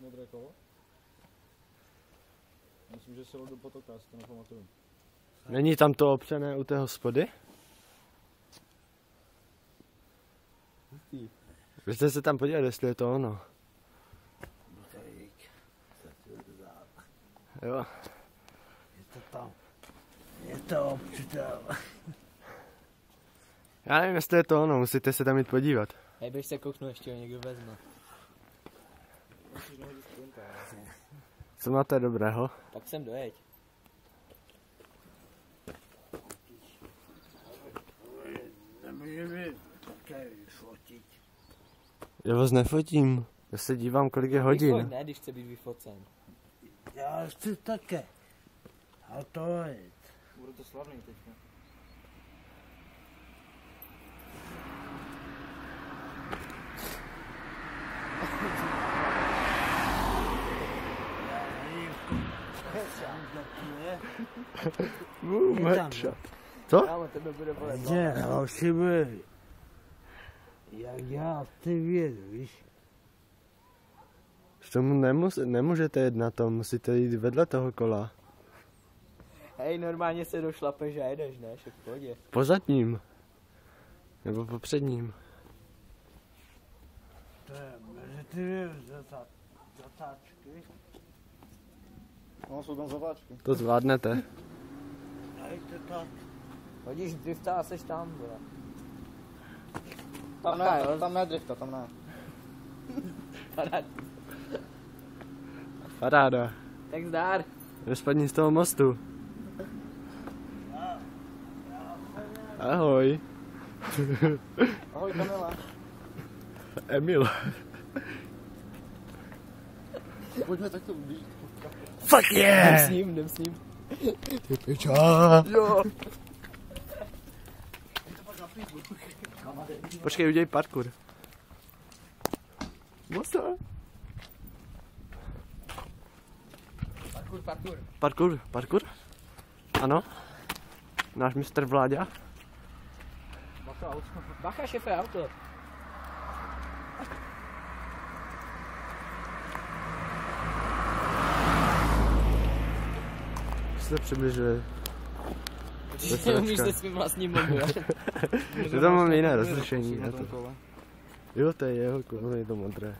modré kolo? Myslím, že se do potoka, já si to nepamatuju. Není tam to opřené u té hospody? Běžte se tam podívat, jestli je to ono. Jo. Je to tam. Je to opřitel. Já nevím, jestli je to ono, musíte se tam jít podívat. Hej, běž se kouknu, ještě ho někdo vezme. Co máte dobrého? Tak sem dojeď. Nemůžeme také vyfotit. Já vás nefotím. Já se dívám, kolik je hodin. Ne, když chce být vyfocen. Já chci také. A to je. Bude to slavný teďka. Co? Kámo, tebe bude bolet. Že, hoši byli. Jak já ty vědu, víš? K tomu nemůžete jít na tom, musíte jít vedle toho kola. Hej, normálně se došlapeš a jedeš, ne? Však v pohodě. Po zadním. Nebo po předním. To je mezi ty zatáčky. No, jsou tam zaváčky. To zvládnete. Dajte tak. Hodíš drifta a seš tam, vole. Tam ne drifta, tam ne. Paráda. Tak zdár. Nespadni z toho mostu. Ahoj. Ahoj, Kamila. Emil. Pojďme takto blíž. Fuck yeah! Jdem s ním. Ty piča. Jo. Počkej, udělej parkour. Mosa. Parkour. Ano. Náš mistr Vláďa. Bacha, šefe, auto. Se přibližuje. Umíš se svým vlastním mobilem. Je to mám jiné rozlišení. Jo, to je jeho kolo, je to modré.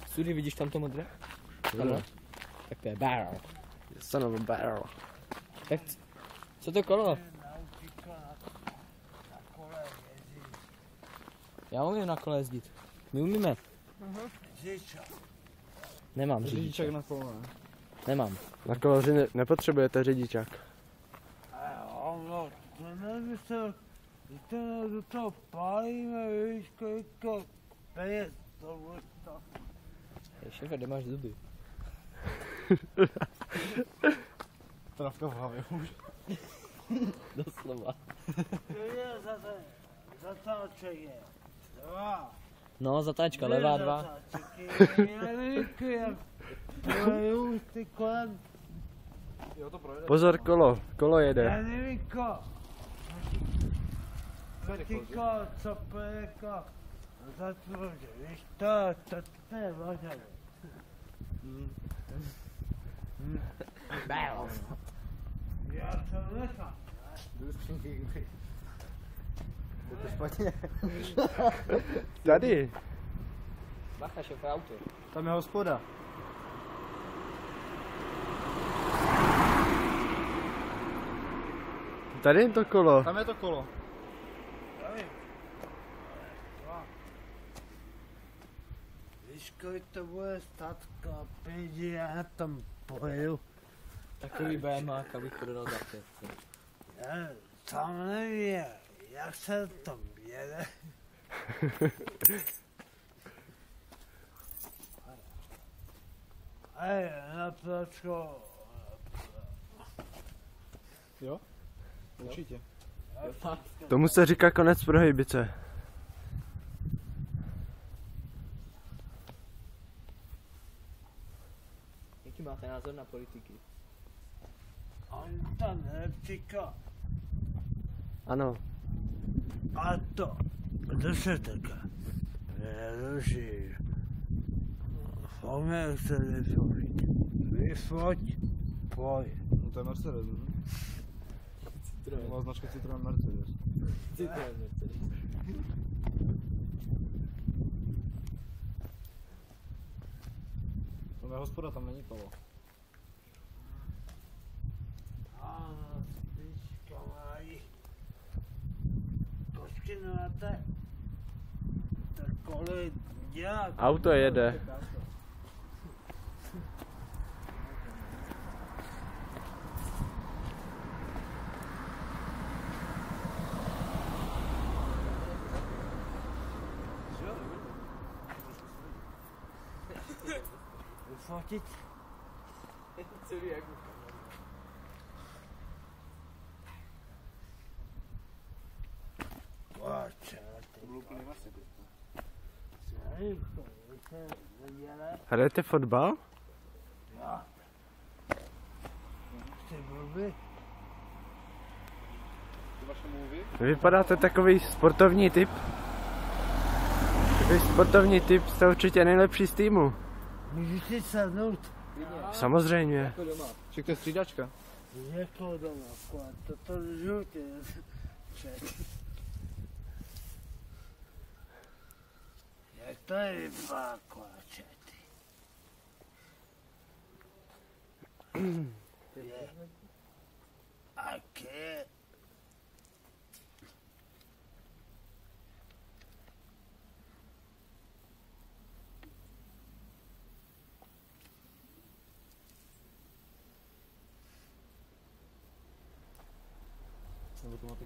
Sudy, vidíš tam to modré? Jo. Tak to je barrel. Son of a barrel. Tak co to kolo? Já umím na kole jezdit. My umíme. Nemám řidičák. Řidičák na kolo, ne? Nemám. Na koloři nepotřebujete řidičák. No, to nemyslel, že to do toho pálíme, víš, kolik peněz to bude to. Hej, šefe, kde máš zuby? Trávka v hlavě už. Doslova. Je zatáček je. 2. No, zatáčka, levá 2. Ty kolem. Jo, to projede. Pozor, kolo Já jede. nevím co pojeka. Za to, že víš, to je vážné. Barrel. Já to nechám. Jdu skřínky, je to špatně. Tady. Bacha, šefe, auto. Tam je hospoda. Tady je to kolo. Tam je to kolo. Víš, kolik to bude stát kapědí, já na tom pojedu. Takový BMák, abych prodal za 5. Já tam nevím, jak se to jede. Hej, na plačko. Jo? Určitě. Tomu se říká konec prohybice. Jaký máte názor na politiky? On tam nepříká. Ano. A to, kdo se taká? Neruší. Vzpomněl se vyfotit. Vyfoť, pojď. No to je Mercedes, ne? Citroen. Má značka Citroen Mercedes. Citroen Mercedes. To je hospoda, tam není Palo. Ano, spíš kamarádi. Kočky máte? Tak kolik dělat? Auto jede. Vyfotit? Celý jako Pojď, To byl úplný Mercedes. Hrajete fotbal? Jo. Jsi blbý? Ty vaše mluvy? Vy vypadáte takový sportovní typ. Takový sportovní typ, jste určitě nejlepší z týmu. Můžeš si sednout? Samozřejmě. jako doma. Však to je střídačka. Jako doma, toto žlutě. Jak to je vypadá kolačety? Aké? Nebo to máte